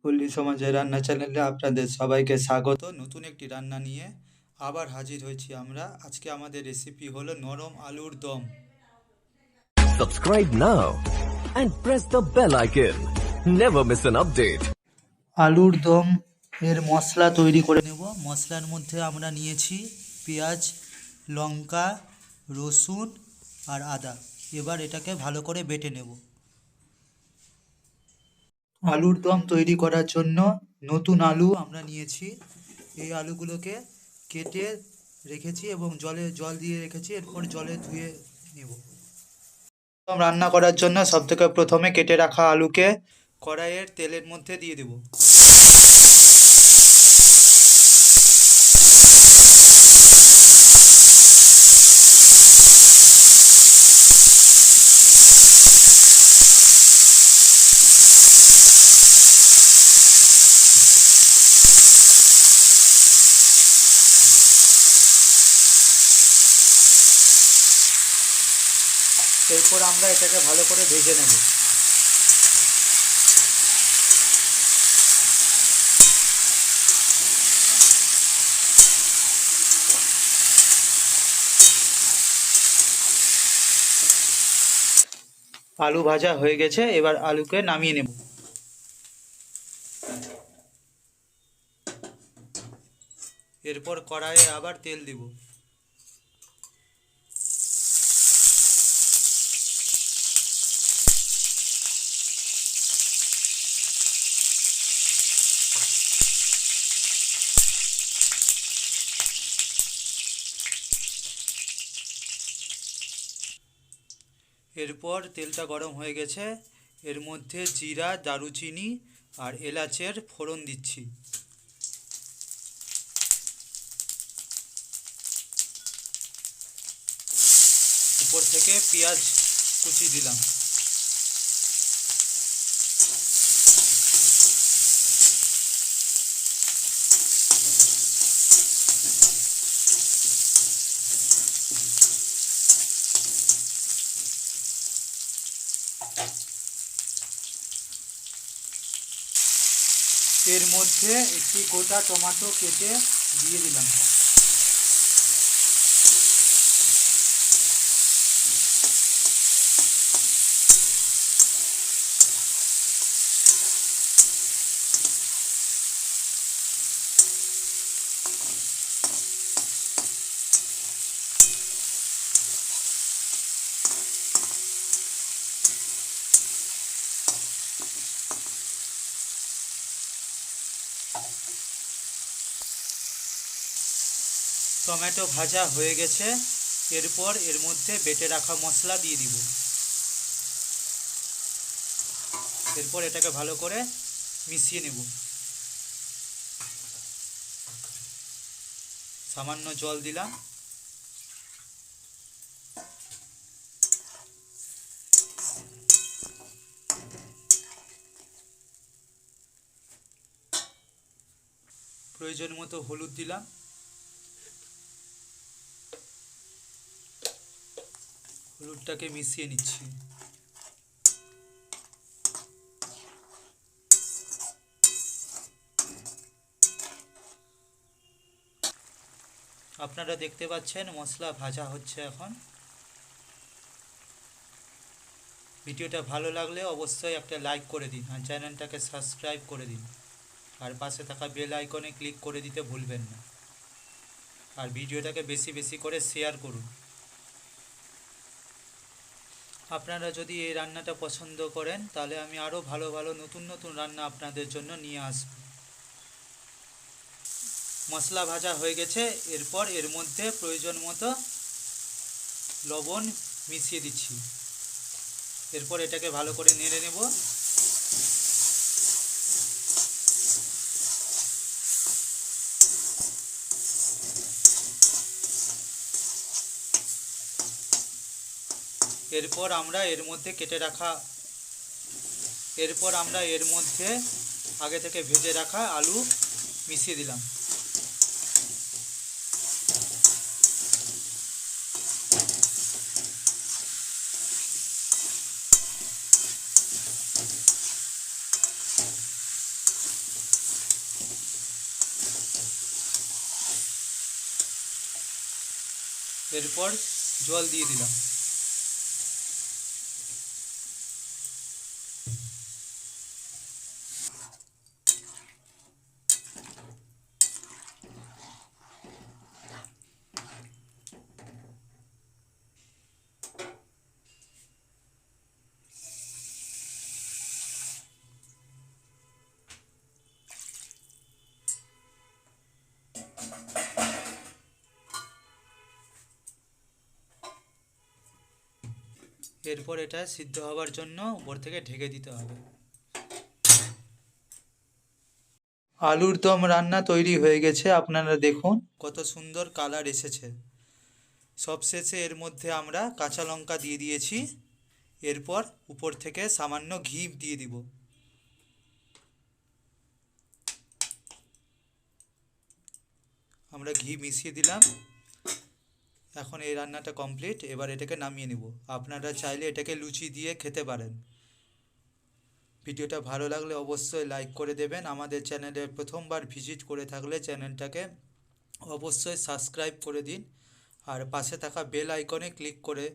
পল্লী সমাজের রান্না চ্যানেলে আপনাদের সবাইকে স্বাগত। নতুন একটি রান্না নিয়ে আবার হাজির হয়েছি আমরা। আজকে আমাদের রেসিপি হলো নরম আলুর দম। Subscribe now and press the bell icon. Never miss an update. আলুর দম এর মশলা তৈরি করে নেব। মশলার মধ্যে আমরা নিয়েছি পেঁয়াজ, লঙ্কা, রসুন আর আদা। এবার এটাকে ভালো করে বেটে নেব। আলুর দম তৈরি করার জন্য নতুন আলু আমরা নিয়েছি। এই আলুগুলোকে কেটে রেখেছি এবং জল দিয়ে রেখেছি। এরপর জলে ধুয়ে নেব। দম রান্না করার জন্য সবথেকে প্রথমে কেটে রাখা আলুকে কড়াইয়ের তেলের মধ্যে দিয়ে দেব। এরপর আমরা এটাকে ভালো করে ভেজে নেব। আলু ভাজা হয়ে গেছে, এবার আলুকে নামিয়ে নেব। এরপর কড়াইয়ে আবার তেল দিব। এরপর তেলটা গরম হয়ে গেছে, এর মধ্যে জিরা, দারুচিনি আর এলাচের ফোড়ন দিচ্ছি। উপর থেকে পেঁয়াজ কুচি দিলাম। এর মধ্যে একটি গোটা টমেটো কেটে দিয়ে দিলাম। টমেটো ভাজা হয়ে গেছে, এরপর এর মধ্যে বেটে রাখা মশলা দিয়ে দিব। এরপর এটাকে ভালো করে মিশিয়ে নেব। সামান্য জল দিলাম। প্রয়োজন মতো হলুদ দিলাম। হলুদটাকে মিশিয়ে নিচ্ছি। আপনারা দেখতে পাচ্ছেন মশলা ভাজা হচ্ছে এখন। ভিডিওটা ভালো লাগলে অবশ্যই একটা লাইক করে দিন আর চ্যানেলটাকে সাবস্ক্রাইব করে দিন, আর পাশে থাকা বেল আইকনে ক্লিক করে দিতে ভুলবেন না। আর ভিডিওটাকে বেশি বেশি করে শেয়ার করুন। আপনারা যদি এই রান্নাটা পছন্দ করেন তাহলে আমি আরও ভালো ভালো নতুন নতুন রান্না আপনাদের জন্য নিয়ে আসব। মশলা ভাজা হয়ে গেছে, এরপর এর মধ্যে প্রয়োজন মতো লবণ মিশিয়ে দিচ্ছি। এরপর এটাকে ভালো করে নেড়ে নেব। এরপর আমরা এর মধ্যে আগে থেকে ভেজে রাখা আলু মিশিয়ে দিলাম। এরপর জল দিয়ে দিলাম। এরপর এটা সিদ্ধ হওয়ার জন্য উপর থেকে ঢেকে দিতে হবে। আলুর দম রান্না তৈরি হয়ে গেছে, আপনারা দেখুন কত সুন্দর কালার এসেছে। সবশেষে এর মধ্যে আমরা কাঁচা লঙ্কা দিয়ে দিয়েছি। এরপর উপর থেকে সামান্য ঘি দিয়ে দিব। আমরা ঘি মিশিয়ে দিলাম। এখন এই রান্নাটা কমপ্লিট। এবার এটাকে নামিয়ে নেব। আপনারা চাইলে এটাকে লুচি দিয়ে খেতে পারেন। ভিডিওটা ভালো লাগলে অবশ্যই লাইক করে দেবেন। আমাদের চ্যানেলে প্রথমবার ভিজিট করে থাকলে চ্যানেলটাকে অবশ্যই সাবস্ক্রাইব করে দিন। আর পাশে থাকা বেল আইকনে ক্লিক করে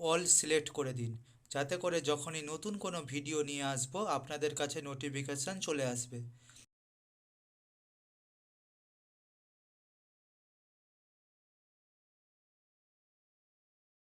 অল সিলেক্ট করে দিন, যাতে করে যখনই নতুন কোনো ভিডিও নিয়ে আসবো আপনাদের কাছে নোটিফিকেশান চলে আসবে।